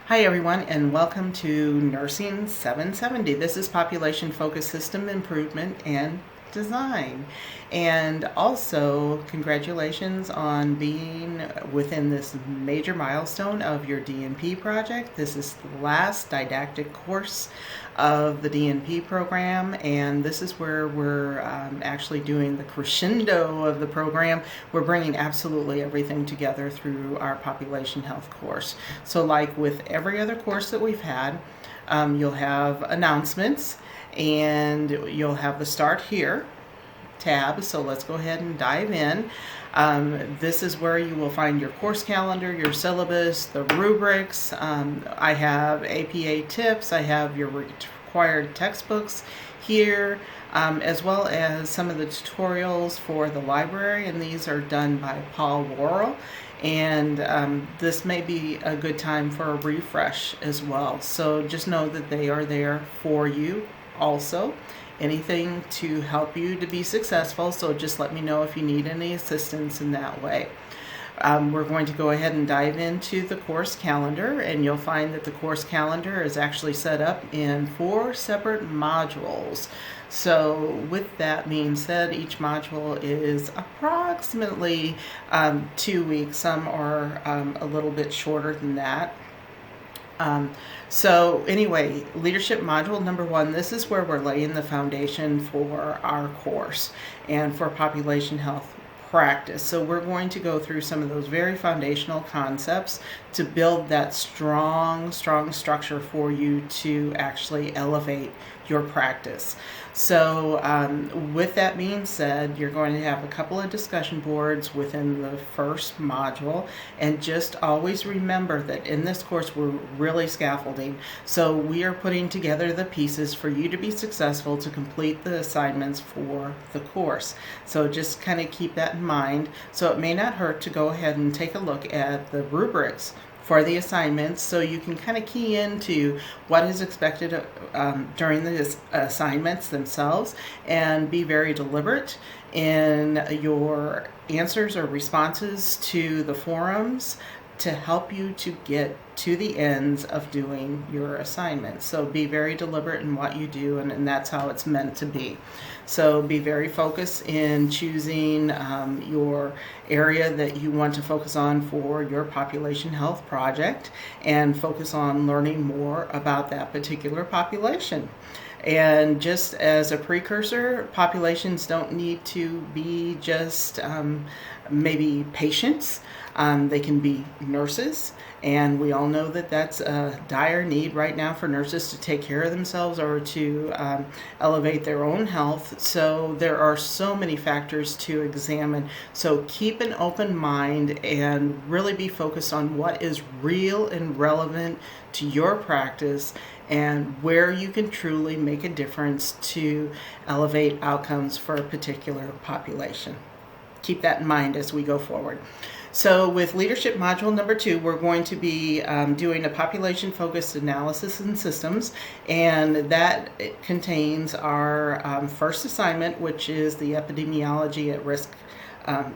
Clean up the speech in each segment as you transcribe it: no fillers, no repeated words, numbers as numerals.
Hi everyone, and welcome to Nursing 770. This is Population Focused System Improvement and Design. And also, congratulations on being within this major milestone of your DNP project. This is the last didactic course of the DNP program, and this is where we're actually doing the crescendo of the program. We're bringing absolutely everything together through our population health course. So like with every other course that we've had, you'll have announcements and you'll have the start here tab. So let's go ahead and dive in. This is where you will find your course calendar, your syllabus, the rubrics. I have APA tips. I have your required textbooks here, as well as some of the tutorials for the library, and these are done by Paul Worrell. And this may be a good time for a refresh as well. So just know that they are there for you also. Anything to help you to be successful, so just let me know if you need any assistance in that way. We're going to go ahead and dive into the course calendar, and you'll find that the course calendar is actually set up in 4 separate modules. So with that being said, each module is approximately 2 weeks. Some are a little bit shorter than that. So anyway, leadership module number 1, this is where we're laying the foundation for our course and for population health practice. So we're going to go through some of those very foundational concepts to build that strong structure for you to actually elevate your practice. So with that being said, you're going to have a couple of discussion boards within the first module, and just always remember that in this course we're really scaffolding. So we are putting together the pieces for you to be successful to complete the assignments for the course. So just kind of keep that in mind. So it may not hurt to go ahead and take a look at the rubrics for the assignments, so you can kind of key into what is expected during the assignments themselves, and be very deliberate in your answers or responses to the forums to help you to get to the ends of doing your assignments. So be very deliberate in what you do, and that's how it's meant to be. So be very focused in choosing your area that you want to focus on for your population health project, and focus on learning more about that particular population. And just as a precursor, populations don't need to be just maybe patients. They can be nurses, and we all know that that's a dire need right now for nurses to take care of themselves or to elevate their own health. So there are so many factors to examine. So keep an open mind and really be focused on what is real and relevant to your practice, and where you can truly make a difference to elevate outcomes for a particular population. Keep that in mind as we go forward. So with leadership module number 2, we're going to be doing a population focused analysis and systems, and that contains our first assignment, which is the epidemiology at risk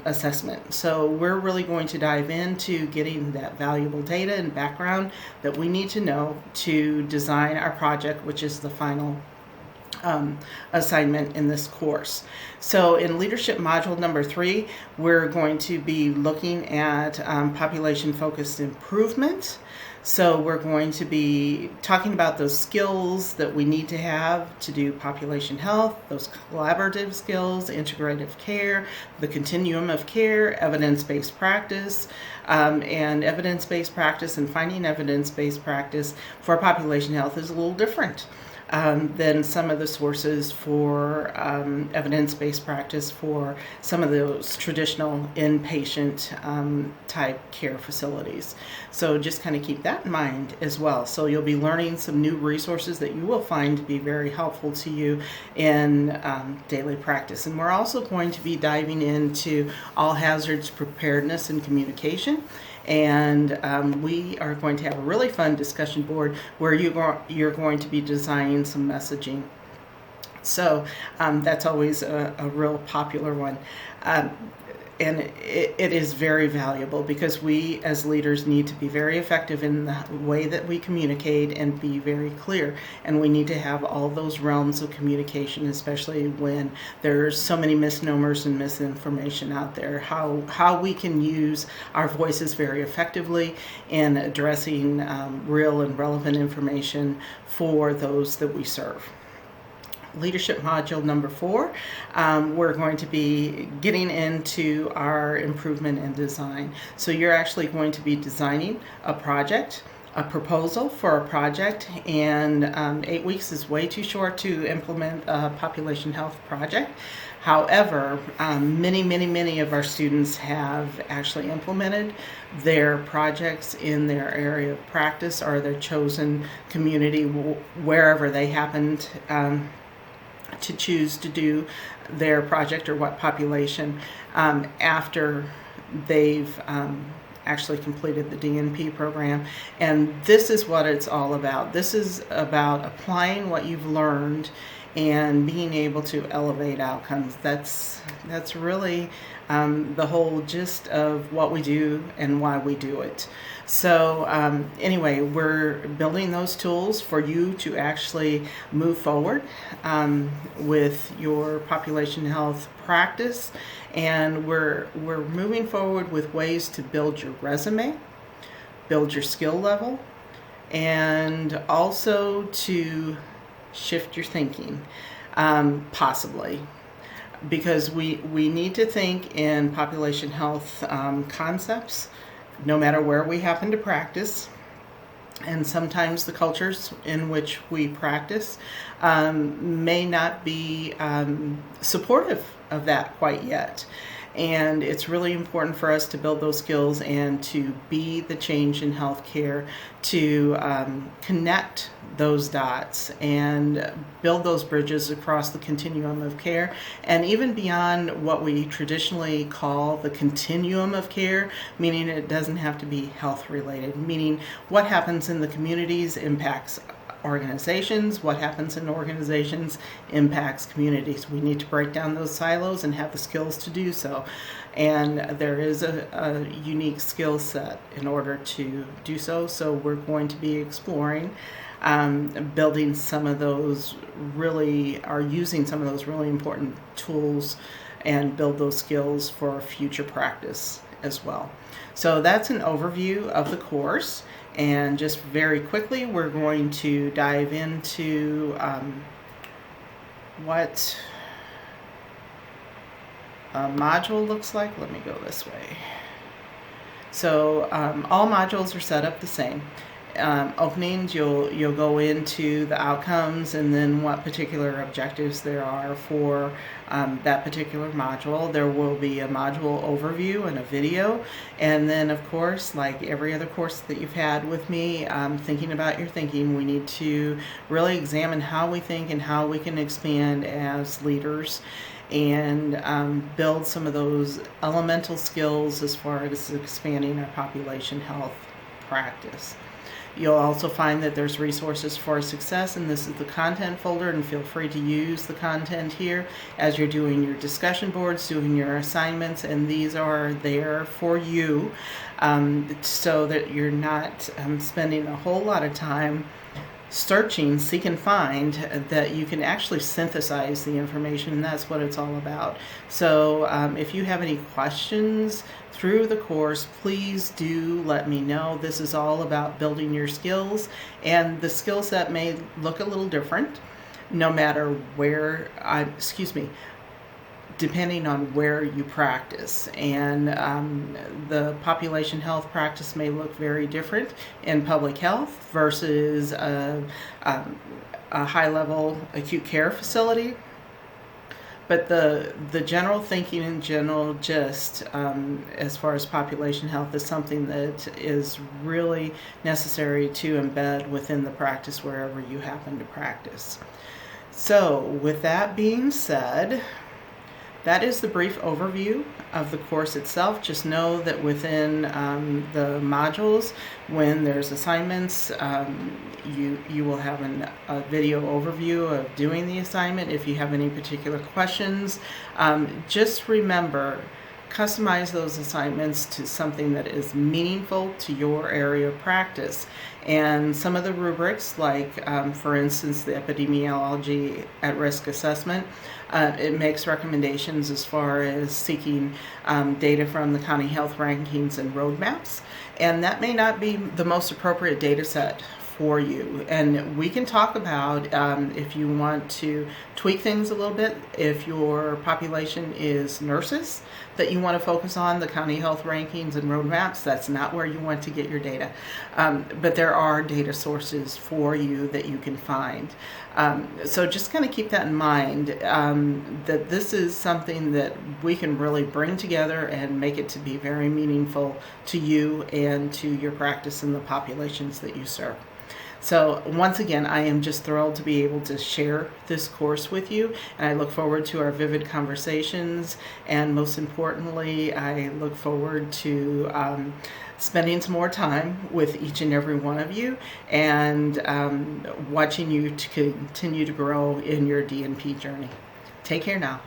assessment. So we're really going to dive into getting that valuable data and background that we need to know to design our project, which is the final assignment in this course. So in leadership module number 3, we're going to be looking at population focused improvement. So we're going to be talking about those skills that we need to have to do population health, those collaborative skills, integrative care, the continuum of care, evidence-based practice, and evidence-based practice and finding evidence-based practice for population health is a little different than some of the sources for evidence-based practice for some of those traditional inpatient type care facilities. So just kind of keep that in mind as well. So you'll be learning some new resources that you will find to be very helpful to you in daily practice. And we're also going to be diving into all hazards preparedness and communication. And we are going to have a really fun discussion board where you're going to be designing some messaging. So that's always a real popular one. and it is very valuable because we as leaders need to be very effective in the way that we communicate and be very clear. And we need to have all those realms of communication, especially when there's so many misnomers and misinformation out there. How we can use our voices very effectively in addressing real and relevant information for those that we serve. Leadership module number 4, we're going to be getting into our improvement and design. So you're actually going to be designing a project, a proposal for a project, and 8 weeks is way too short to implement a population health project. However, many of our students have actually implemented their projects in their area of practice or their chosen community, wherever they happened to choose to do their project or what population after they've actually completed the DNP program. And this is what it's all about. This is about applying what you've learned and being able to elevate outcomes. That's really the whole gist of what we do and why we do it. So anyway, we're building those tools for you to actually move forward with your population health practice, and we're moving forward with ways to build your resume, build your skill level, and also to shift your thinking, possibly. Because we need to think in population health concepts, no matter where we happen to practice. And sometimes the cultures in which we practice may not be supportive of that quite yet. And it's really important for us to build those skills and to be the change in healthcare, to connect those dots and build those bridges across the continuum of care, and even beyond what we traditionally call the continuum of care, meaning it doesn't have to be health related, meaning what happens in the communities impacts organizations, what happens in organizations impacts communities. We need to break down those silos and have the skills to do so. And there is a unique skill set in order to do so. So we're going to be exploring building some of those using some of those really important tools and build those skills for future practice as well. So that's an overview of the course. And just very quickly, we're going to dive into what a module looks like. Let me go this way. So all modules are set up the same. Openings, you'll go into the outcomes and then what particular objectives there are for that particular module. There will be a module overview and a video, and then of course, like every other course that you've had with me, thinking about your thinking, we need to really examine how we think and how we can expand as leaders and build some of those elemental skills as far as expanding our population health practice. You'll also find that there's resources for success, and this is the content folder, and feel free to use the content here as you're doing your discussion boards, doing your assignments, and these are there for you so that you're not spending a whole lot of time searching, seek and find, that you can actually synthesize the information, and that's what it's all about. So if you have any questions through the course, please do let me know. This is all about building your skills, and the skill set may look a little different no matter where, depending on where you practice. And the population health practice may look very different in public health versus a high-level acute care facility. But the general thinking and general gist as far as population health is something that is really necessary to embed within the practice wherever you happen to practice. So with that being said, that is the brief overview of the course itself. Just know that within the modules, when there's assignments, you will have a video overview of doing the assignment. If you have any particular questions, just remember, customize those assignments to something that is meaningful to your area of practice. And some of the rubrics, like for instance, the epidemiology at risk assessment, it makes recommendations as far as seeking data from the county health rankings and roadmaps. And that may not be the most appropriate data set for you. And we can talk about if you want to tweak things a little bit. If your population is nurses that you want to focus on, the county health rankings and roadmaps, that's not where you want to get your data. But there are data sources for you that you can find. So just kind of keep that in mind, that this is something that we can really bring together and make it to be very meaningful to you and to your practice and the populations that you serve. So once again, I am just thrilled to be able to share this course with you, and I look forward to our vivid conversations, and most importantly, I look forward to spending some more time with each and every one of you, and watching you to continue to grow in your DNP journey. Take care now.